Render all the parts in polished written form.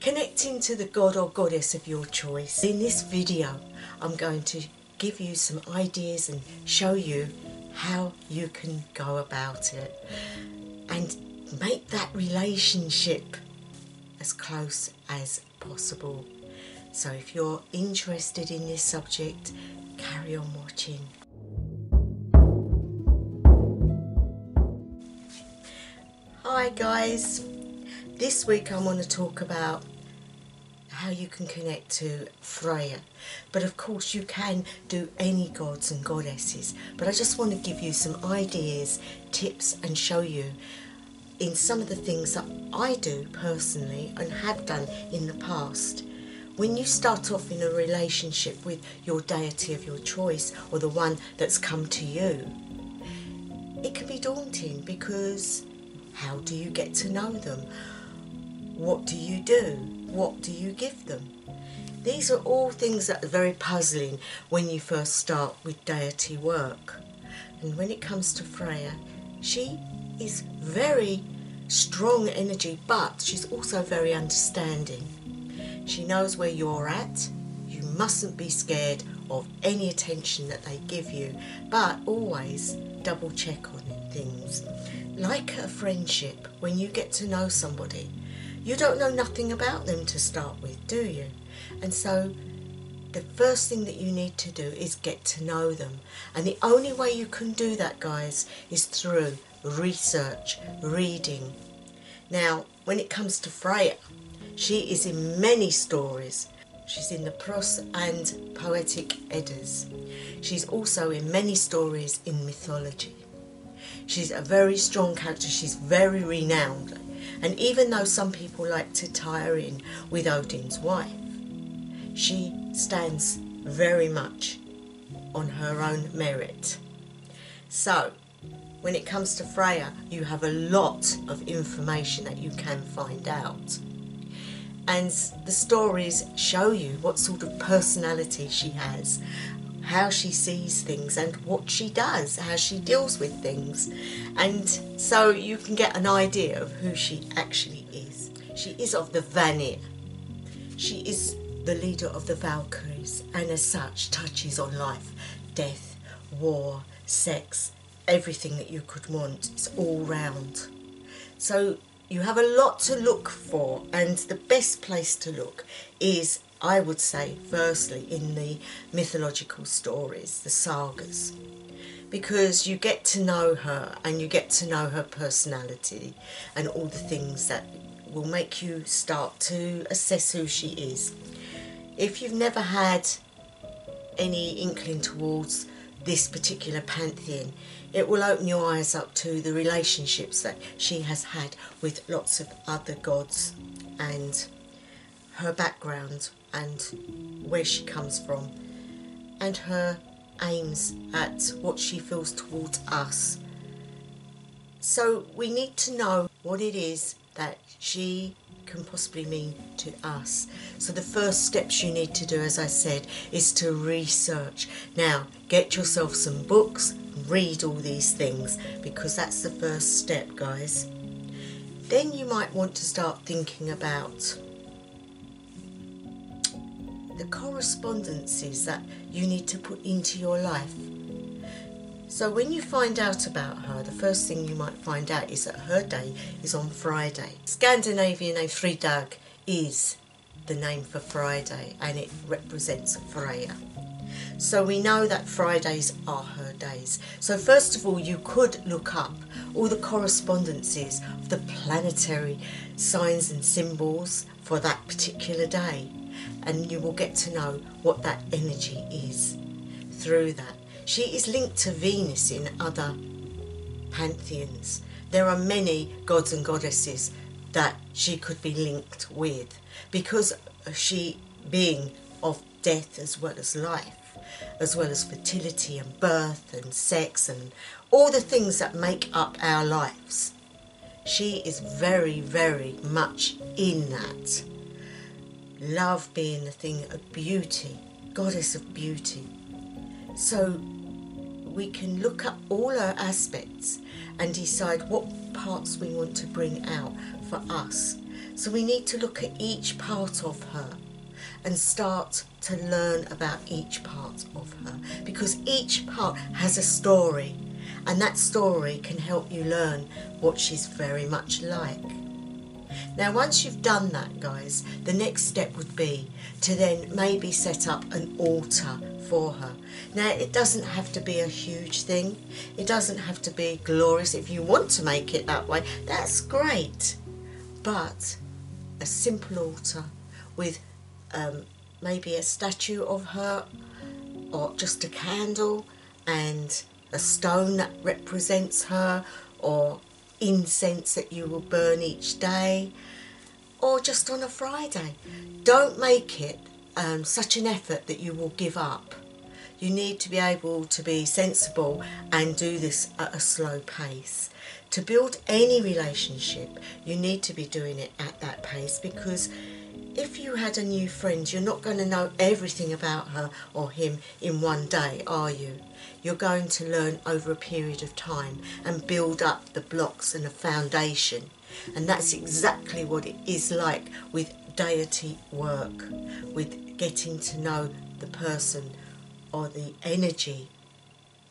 connecting to the god or goddess of your choice. In this video, I'm going to give you some ideas and show you how you can go about it and make that relationship as close as possible. So if you're interested in this subject, carry on watching. Hi guys, this week I want to talk about how you can connect to Freyja, but of course you can do any gods and goddesses, but I just want to give you some ideas, tips and show you in some of the things that I do personally and have done in the past. When you start off in a relationship with your deity of your choice or the one that's come to you, it can be daunting because how do you get to know them? What do you do? What do you give them? These are all things that are very puzzling when you first start with deity work. And when it comes to Freyja, she is very strong energy, but she's also very understanding. She knows where you're at. You mustn't be scared of any attention that they give you, but always double check on things. Like a friendship, when you get to know somebody, you don't know nothing about them to start with, do you? And so the first thing that you need to do is get to know them. And the only way you can do that, guys, is through research, reading. Now, when it comes to Freyja, she is in many stories. She's in the Prose and Poetic Eddas. She's also in many stories in mythology. She's a very strong character, she's very renowned. And even though some people like to tie her in with Odin's wife, she stands very much on her own merit. So, when it comes to Freyja, you have a lot of information that you can find out. And the stories show you what sort of personality she has, how she sees things and what she does, how she deals with things. And so you can get an idea of who she actually is. She is of the Vanir. She is the leader of the Valkyries and as such touches on life, death, war, sex, everything that you could want. It's all round. So you have a lot to look for, and the best place to look is, I would say, firstly in the mythological stories, the sagas, because you get to know her and you get to know her personality and all the things that will make you start to assess who she is. If you've never had any inkling towards this particular pantheon, it will open your eyes up to the relationships that she has had with lots of other gods and her background and where she comes from and her aims at what she feels towards us. So we need to know what it is that she can possibly mean to us. So the first steps you need to do, as I said, is to research. Now get yourself some books, read all these things, because that's the first step, guys. Then you might want to start thinking about the correspondences that you need to put into your life. So when you find out about her, the first thing you might find out is that her day is on Friday. Scandinavian Freyja is the name for Friday and it represents Freyja. So we know that Fridays are her days. So first of all, you could look up all the correspondences of the planetary signs and symbols for that particular day, and you will get to know what that energy is through that. She is linked to Venus in other pantheons. There are many gods and goddesses that she could be linked with because she being of death as well as life, as well as fertility and birth and sex and all the things that make up our lives. She is very, very much in that. Love being the thing of beauty, goddess of beauty. So we can look up all her aspects and decide what parts we want to bring out for us. So we need to look at each part of her and start to learn about each part of her, because each part has a story, and that story can help you learn what she's very much like. Now once you've done that, guys, the next step would be to then maybe set up an altar for her. Now it doesn't have to be a huge thing, it doesn't have to be glorious. If you want to make it that way, that's great, but a simple altar with maybe a statue of her, or just a candle and a stone that represents her, or incense that you will burn each day, or just on a Friday. Don't make it such an effort that you will give up. You need to be able to be sensible and do this at a slow pace. To build any relationship, you need to be doing it at that pace, because if you had a new friend, you're not going to know everything about her or him in one day, are you? You're going to learn over a period of time and build up the blocks and a foundation. And that's exactly what it is like with deity work, with getting to know the person or the energy.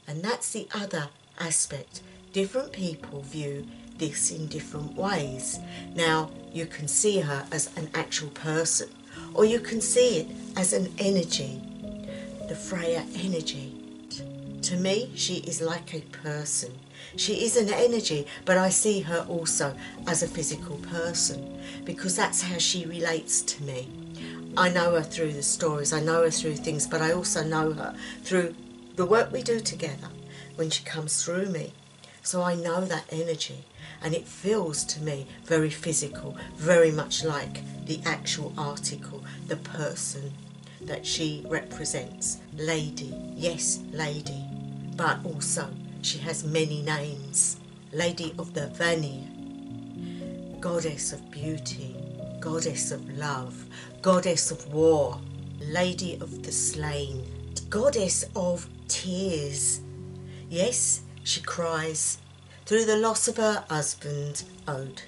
And that's the other aspect. Different people view this in different ways. Now, you can see her as an actual person, or you can see it as an energy, the Freyja energy. To me, she is like a person. She is an energy, but I see her also as a physical person, because that's how she relates to me. I know her through the stories, I know her through things, but I also know her through the work we do together when she comes through me. So I know that energy, and it feels to me very physical, very much like the actual article, the person that she represents. Lady, yes, lady, but also she has many names. Lady of the Vanir, goddess of beauty, goddess of love, goddess of war, lady of the slain, goddess of tears. Yes, she cries through the loss of her husband, Ode.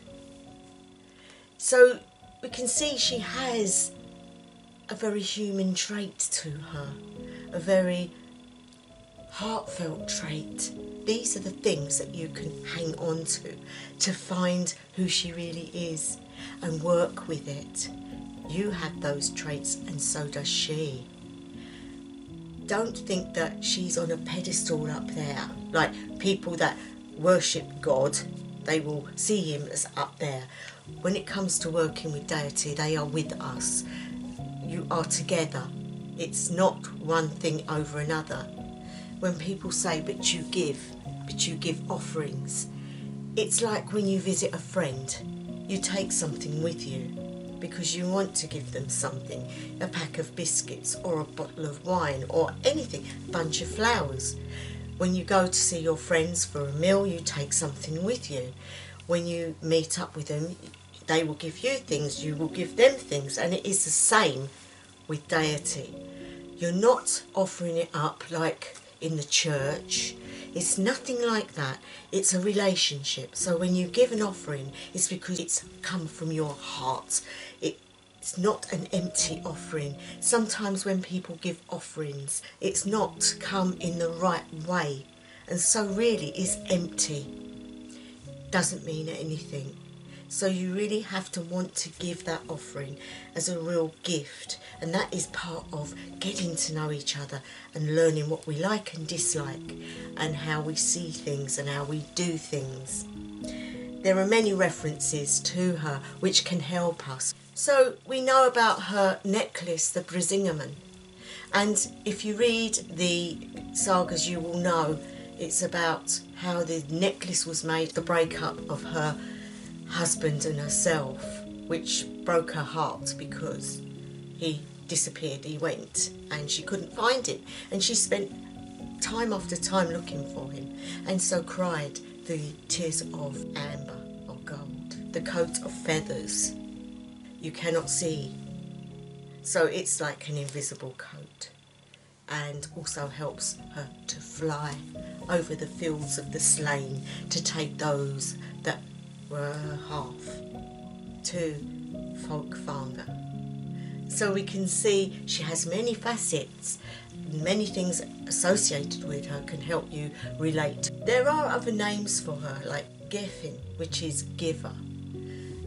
So we can see she has a very human trait to her, a very heartfelt trait. These are the things that you can hang on to find who she really is and work with it. You have those traits, and so does she. Don't think that she's on a pedestal up there, like people that worship God, they will see him as up there. When it comes to working with deity, they are with us. You are together. It's not one thing over another. When people say, but you give offerings, it's like when you visit a friend, you take something with you because you want to give them something, a pack of biscuits or a bottle of wine or anything, a bunch of flowers. When you go to see your friends for a meal, you take something with you. When you meet up with them, they will give you things, you will give them things, and it is the same with deity. You're not offering it up like in the church. It's nothing like that. It's a relationship. So when you give an offering, it's because it's come from your heart. It's not an empty offering. Sometimes when people give offerings, it's not come in the right way, and so really is empty. Doesn't mean anything. So you really have to want to give that offering as a real gift, and that is part of getting to know each other and learning what we like and dislike and how we see things and how we do things. There are many references to her which can help us. So we know about her necklace, the Brisingamen, and if you read the sagas you will know it's about how the necklace was made, the breakup of her husband and herself, which broke her heart because he disappeared, he went, and she couldn't find him, and she spent time after time looking for him, and so cried the tears of amber or gold, the coat of feathers you cannot see, so it's like an invisible coat, and also helps her to fly over the fields of the slain to take those that were half, to Folkvanger. So we can see she has many facets, many things associated with her can help you relate. There are other names for her, like Geffen, which is giver.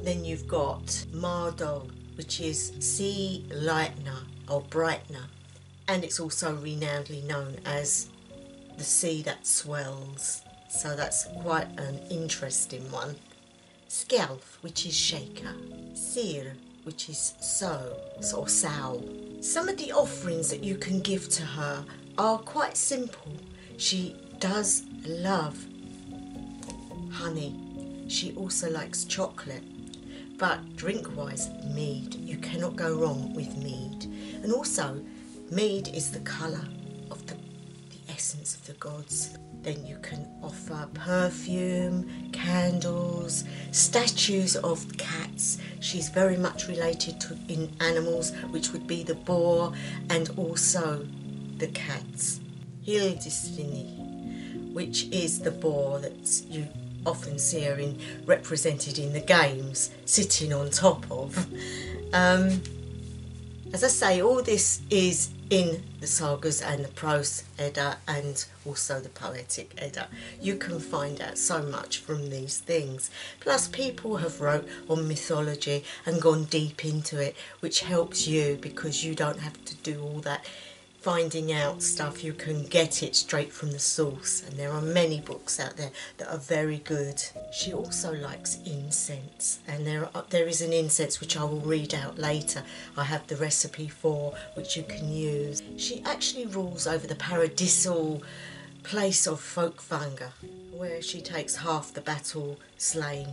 Then you've got Mardol, which is sea lightener or brightener, and it's also renownedly known as the sea that swells. So that's quite an interesting one. Skjalf, which is shaker. Sir, which is sow or sow. Some of the offerings that you can give to her are quite simple. She does love honey. She also likes chocolate. But drink-wise, mead. You cannot go wrong with mead. And also, mead is the colour of the essence of the gods. Then you can offer perfume, candles, statues of cats. She's very much related to in animals, which would be the boar and also the cats. Hildisvini, which is the boar that you often see her represented in the games, sitting on top of. As I say, all this is in the sagas and the prose Edda and also the poetic Edda. You can find out so much from these things. Plus people have wrote on mythology and gone deep into it, which helps you because you don't have to do all that finding out stuff. You can get it straight from the source, and there are many books out there that are very good. She also likes incense, and there is an incense which I will read out later. I have the recipe for, which you can use. She actually rules over the paradisal place of Folkvanger, where she takes half the battle slain.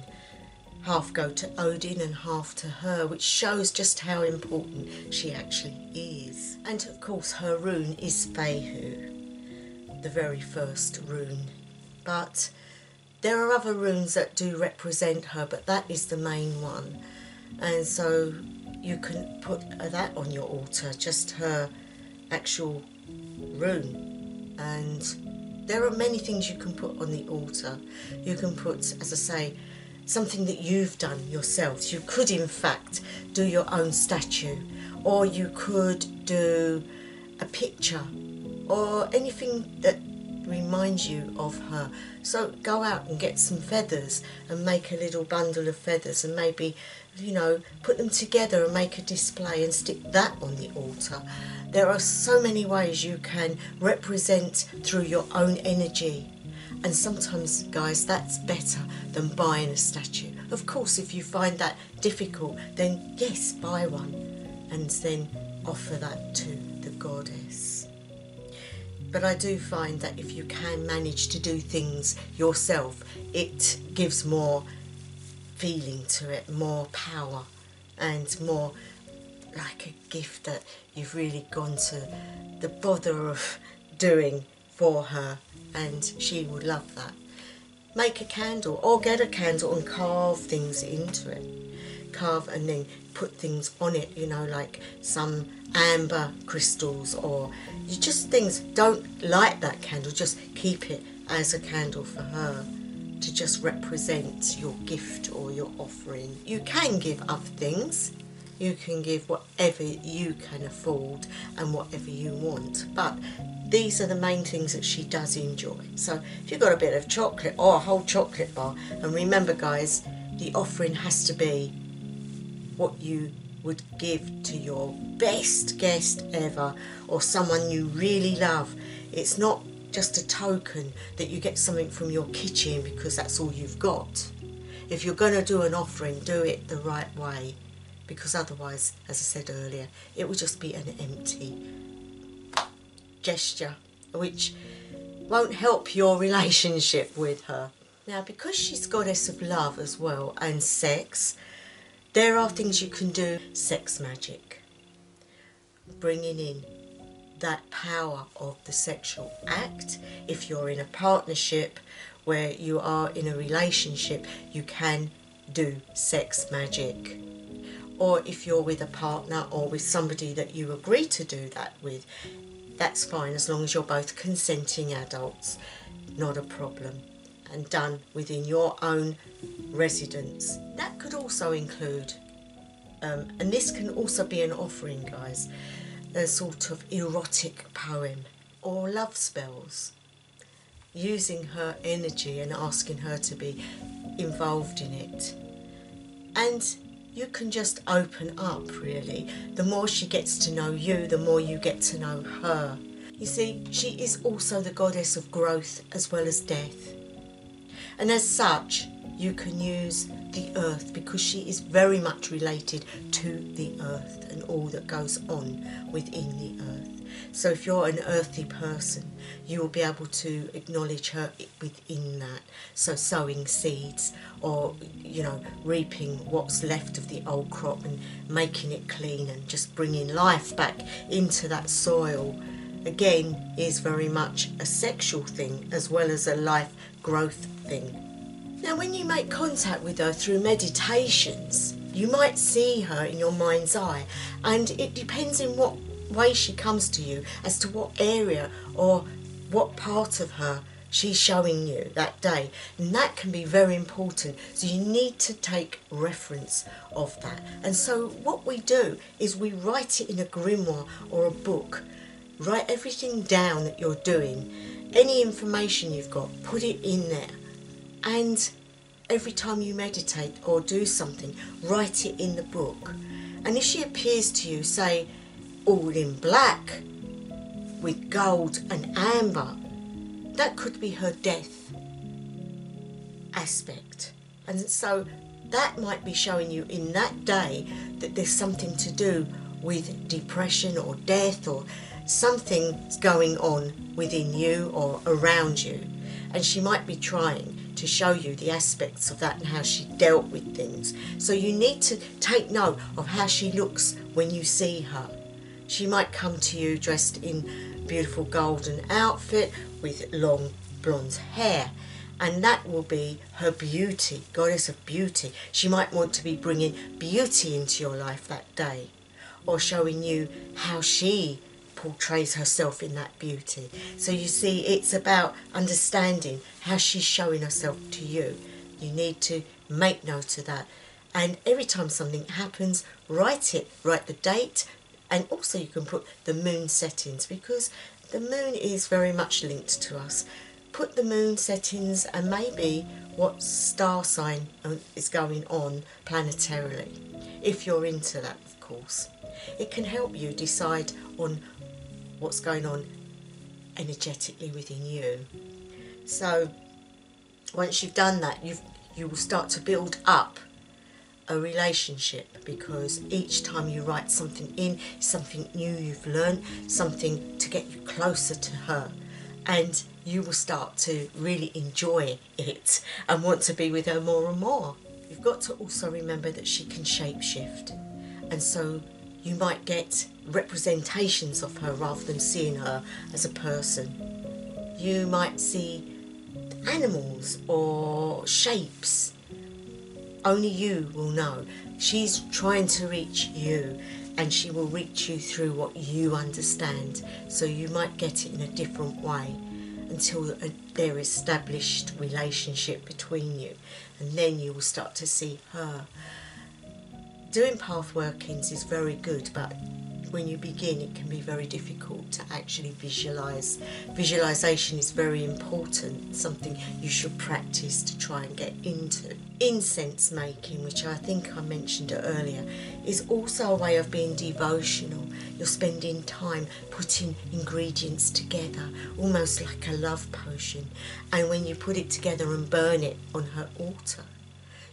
Half go to Odin and half to her, which shows just how important she actually is. And of course her rune is Freyja, the very first rune. But there are other runes that do represent her, but that is the main one. And so you can put that on your altar, just her actual rune. And there are many things you can put on the altar. You can put, as I say, something that you've done yourself. You could in fact do your own statue, or you could do a picture or anything that reminds you of her. So go out and get some feathers and make a little bundle of feathers and maybe, you know, put them together and make a display and stick that on the altar. There are so many ways you can represent through your own energy. And sometimes, guys, that's better than buying a statue. Of course, if you find that difficult, then yes, buy one and then offer that to the goddess. But I do find that if you can manage to do things yourself, it gives more feeling to it, more power, and more like a gift that you've really gone to the bother of doing for her, and she would love that. Make a candle, or get a candle and carve things into it. Carve and then put things on it, you know, like some amber crystals, or you just things. Don't light that candle, just keep it as a candle for her to just represent your gift or your offering. You can give other things. You can give whatever you can afford and whatever you want, but these are the main things that she does enjoy. So if you've got a bit of chocolate or a whole chocolate bar, and remember guys, the offering has to be what you would give to your best guest ever, or someone you really love. It's not just a token that you get something from your kitchen because that's all you've got. If you're going to do an offering, do it the right way, because otherwise, as I said earlier, it will just be an empty gesture which won't help your relationship with her. Now, because she's goddess of love as well and sex, there are things you can do. Sex magic, bringing in that power of the sexual act. If you're in a partnership where you are in a relationship, you can do sex magic. Or if you're with a partner or with somebody that you agree to do that with, that's fine, as long as you're both consenting adults, not a problem, and done within your own residence. That could also include And this can also be an offering, guys, a sort of erotic poem or love spells, using her energy and asking her to be involved in it. And you can just open up, really. The more she gets to know you, the more you get to know her. You see, she is also the goddess of growth as well as death. And as such, you can use the earth because she is very much related to the earth and all that goes on within the earth. So if you're an earthy person, you will be able to acknowledge her within that. So sowing seeds, or, you know, reaping what's left of the old crop and making it clean and just bringing life back into that soil, again, is very much a sexual thing as well as a life growth thing. Now, when you make contact with her through meditations, you might see her in your mind's eye, and it depends in what way she comes to you as to what area or what part of her she's showing you that day, and that can be very important. So you need to take reference of that. And so what we do is we write it in a grimoire or a book. Write everything down that you're doing, any information you've got, put it in there. And every time you meditate or do something, write it in the book. And if she appears to you, say, all in black with gold and amber, that could be her death aspect. And so that might be showing you in that day that there's something to do with depression or death, or something's going on within you or around you. And she might be trying to show you the aspects of that and how she dealt with things. So you need to take note of how she looks when you see her. She might come to you dressed in beautiful golden outfit with long blonde hair, and that will be her beauty, goddess of beauty. She might want to be bringing beauty into your life that day, or showing you how she portrays herself in that beauty. So you see, it's about understanding how she's showing herself to you. You need to make note of that, and every time something happens, write it, write the date, and also you can put the moon settings, because the moon is very much linked to us. Put the moon settings and maybe what star sign is going on planetarily, if you're into that, of course. It can help you decide on what's going on energetically within you. So once you've done that, you will start to build up a relationship, because each time you write something in, something new you've learned, something to get you closer to her, and you will start to really enjoy it and want to be with her more and more. You've got to also remember that she can shapeshift, and so you might get representations of her rather than seeing her as a person. You might see animals or shapes. Only you will know. She's trying to reach you, and she will reach you through what you understand. So you might get it in a different way until there is established relationship between you, and then you will start to see her. Doing path workings is very good, but when you begin it can be very difficult to actually visualize. Visualization is very important, something you should practice to try and get into. Incense making, which I think I mentioned earlier, is also a way of being devotional. You're spending time putting ingredients together, almost like a love potion, and when you put it together and burn it on her altar,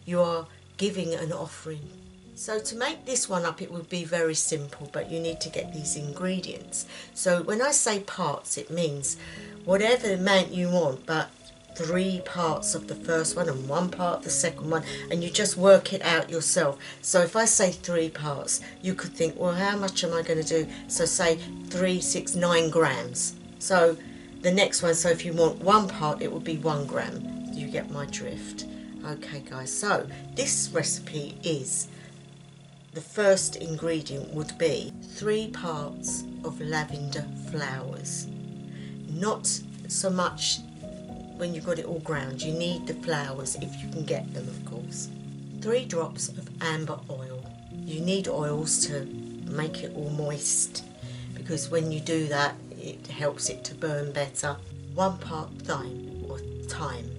you are giving an offering. So to make this one up, it would be very simple, but you need to get these ingredients. So when I say parts, it means whatever amount you want, but 3 parts of the first one and 1 part of the second one, and you just work it out yourself. So if I say 3 parts, you could think, well, how much am I going to do? So say 3, 6, 9 grams. So the next one, so if you want 1 part, it would be 1 gram. You get my drift. Okay, guys, so this recipe is, the first ingredient would be 3 parts of lavender flowers. Not so much when you've got it all ground. You need the flowers if you can get them, of course. 3 drops of amber oil. you need oils to make it all moist, because when you do that it helps it to burn better. 1 part thyme or thyme.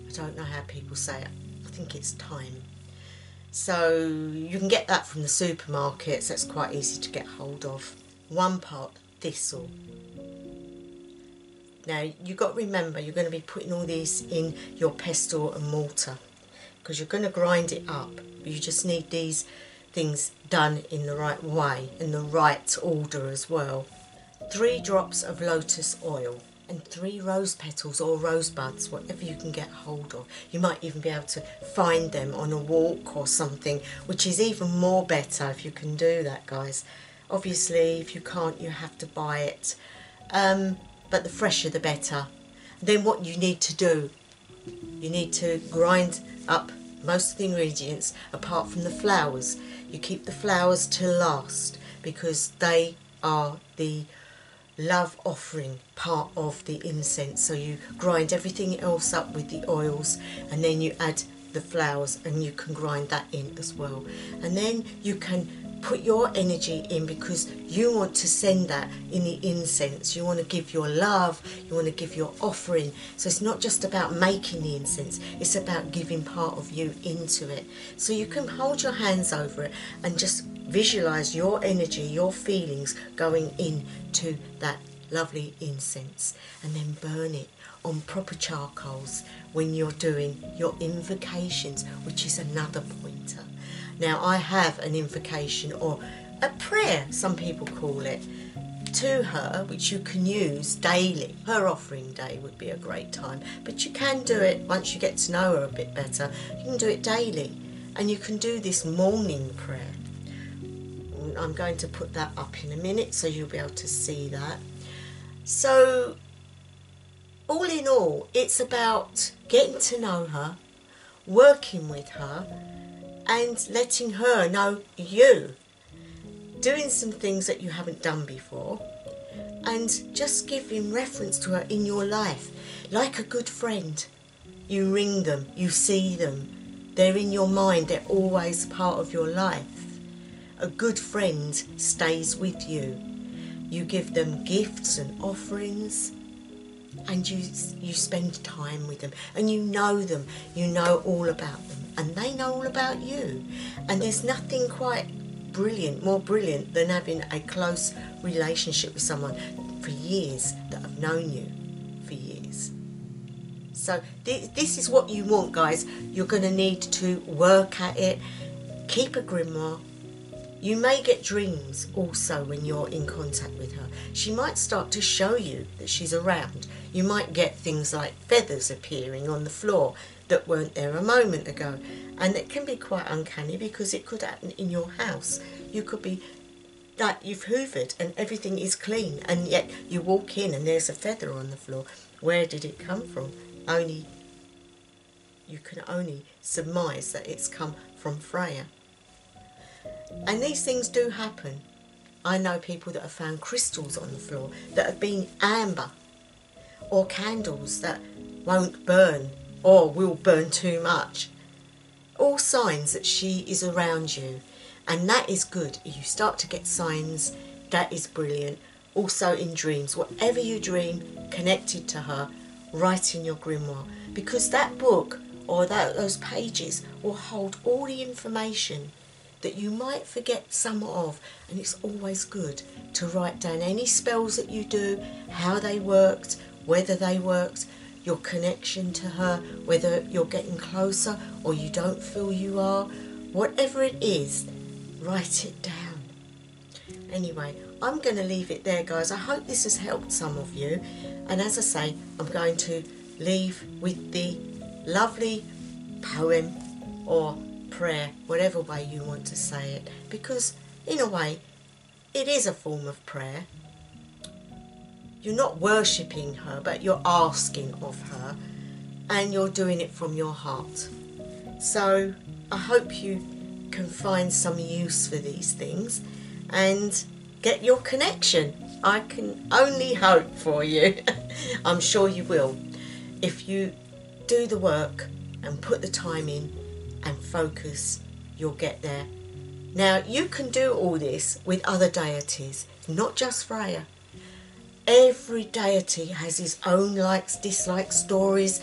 I don't know how people say it. I think it's thyme. So you can get that from the supermarkets. That's quite easy to get hold of. 1 part thistle. Now you've got to remember you're going to be putting all these in your pestle and mortar, because you're going to grind it up. You just need these things done in the right way, in the right order as well. 3 drops of lotus oil and 3 rose petals or rosebuds, whatever you can get hold of. You might even be able to find them on a walk or something, which is even more better if you can do that, guys. Obviously if you can't, you have to buy it, but the fresher the better. Then what you need to do, you need to grind up most of the ingredients apart from the flowers. You keep the flowers till last, because they are the love offering part of the incense. So you grind everything else up with the oils, and then you add the flowers, and you can grind that in as well. And then you can put your energy in, because you want to send that in the incense. You want to give your love, you want to give your offering. So it's not just about making the incense, it's about giving part of you into it. So you can hold your hands over it and just visualize your energy, your feelings going into that lovely incense, and then burn it on proper charcoals when you're doing your invocations, which is another pointer. Now I have an invocation, or a prayer some people call it, to her, which you can use daily. Her offering day would be a great time, but you can do it once you get to know her a bit better. You can do it daily, and you can do this morning prayer. I'm going to put that up in a minute so you'll be able to see that. So all in all, it's about getting to know her, working with her, and letting her know you, doing some things that you haven't done before, and just giving reference to her in your life. Like a good friend, you ring them, you see them, they're in your mind, they're always part of your life. A good friend stays with you. You give them gifts and offerings, and you spend time with them, and you know them, you know all about them, and they know all about you. And there's nothing quite brilliant, more brilliant than having a close relationship with someone for years, that have known you for years. So this is what you want, guys. You're going to need to work at it. Keep a grimoire. You may get dreams also when you're in contact with her. She might start to show you that she's around. You might get things like feathers appearing on the floor that weren't there a moment ago. And it can be quite uncanny, because it could happen in your house. You could be like, you've hoovered and everything is clean, and yet you walk in and there's a feather on the floor. Where did it come from? You can only surmise that it's come from Freyja. And these things do happen. I know people that have found crystals on the floor that have been amber, or candles that won't burn or will burn too much. All signs that she is around you, and that is good. If you start to get signs, that is brilliant. Also in dreams, whatever you dream connected to her, write in your grimoire, because that book or those pages will hold all the information that you might forget some of, and it's always good to write down any spells that you do, how they worked, whether they worked, your connection to her, whether you're getting closer or you don't feel you are. Whatever it is, write it down. Anyway, I'm going to leave it there, guys. I hope this has helped some of you, and as I say, I'm going to leave with the lovely poem or prayer, whatever way you want to say it, because in a way it is a form of prayer. You're not worshipping her, but you're asking of her, and you're doing it from your heart. So I hope you can find some use for these things and get your connection. I can only hope for you. I'm sure you will. If you do the work and put the time in and focus, you'll get there Now you can do all this with other deities, not just Freyja. Every deity has his own likes, dislikes, stories,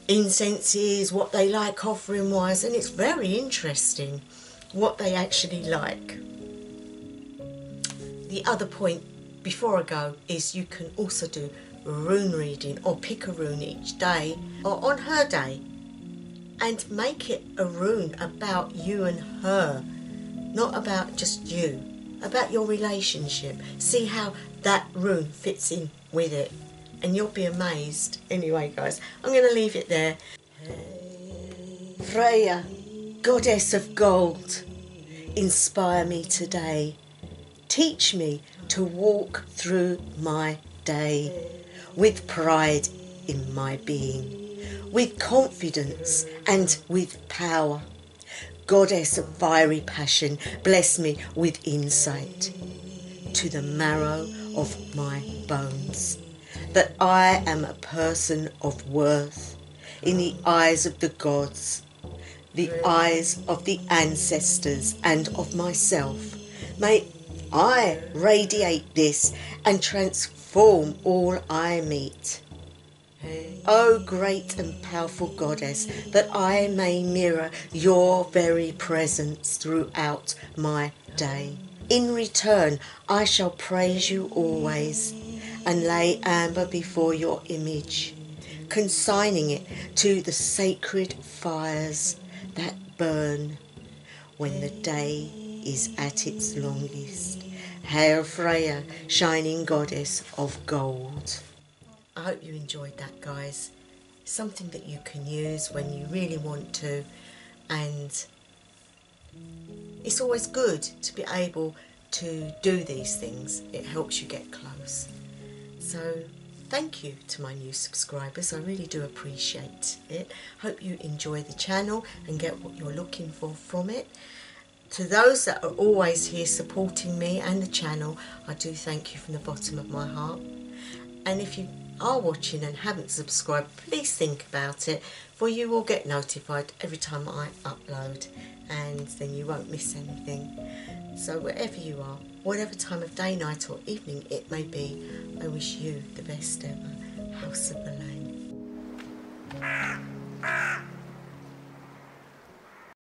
incenses, what they like offering wise, and it's very interesting what they actually like. The other point before I go is you can also do rune reading, or pick a rune each day or on her day and make it a rune about you and her, not about just you, about your relationship. See how that rune fits in with it and you'll be amazed. Anyway guys, I'm going to leave it there. Freyja, goddess of gold, inspire me today. Teach me to walk through my day with pride in my being, with confidence and with power. Goddess of fiery passion, bless me with insight to the marrow of my bones, that I am a person of worth in the eyes of the gods, the eyes of the ancestors and of myself. May I radiate this and transform all I meet. O great and powerful goddess, that I may mirror your very presence throughout my day. In return, I shall praise you always and lay amber before your image, consigning it to the sacred fires that burn when the day is at its longest. Hail Freyja, shining goddess of gold. I hope you enjoyed that, guys. Something that you can use when you really want to, and it's always good to be able to do these things. It helps you get close. So thank you to my new subscribers. I really do appreciate it. Hope you enjoy the channel and get what you're looking for from it. To those that are always here supporting me and the channel, I do thank you from the bottom of my heart. And if you are watching and haven't subscribed, please think about it, for you will get notified every time I upload, and then you won't miss anything. So wherever you are, whatever time of day, night or evening it may be, I wish you the best ever. House of the Lane.